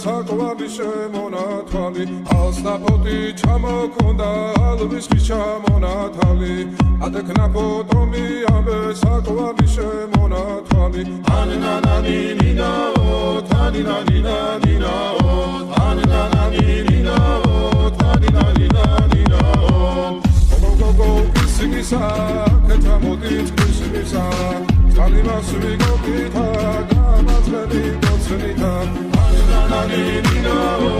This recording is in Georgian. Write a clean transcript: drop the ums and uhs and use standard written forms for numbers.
საკვალი შემონათვალი ალსნაფოთი ჩამოქონდა ალვის ჩამონათალი ატექნა ფოტომი ამბე საკვალი შემონათვალი ანინანანინინაო თანინანინანინაო ანინანანინინაო თანინანინანინაო გოგოგოგო ისმისა კეთამოდით ისმისა Alimas vigopita, gamas veli, gotsvenita, anina,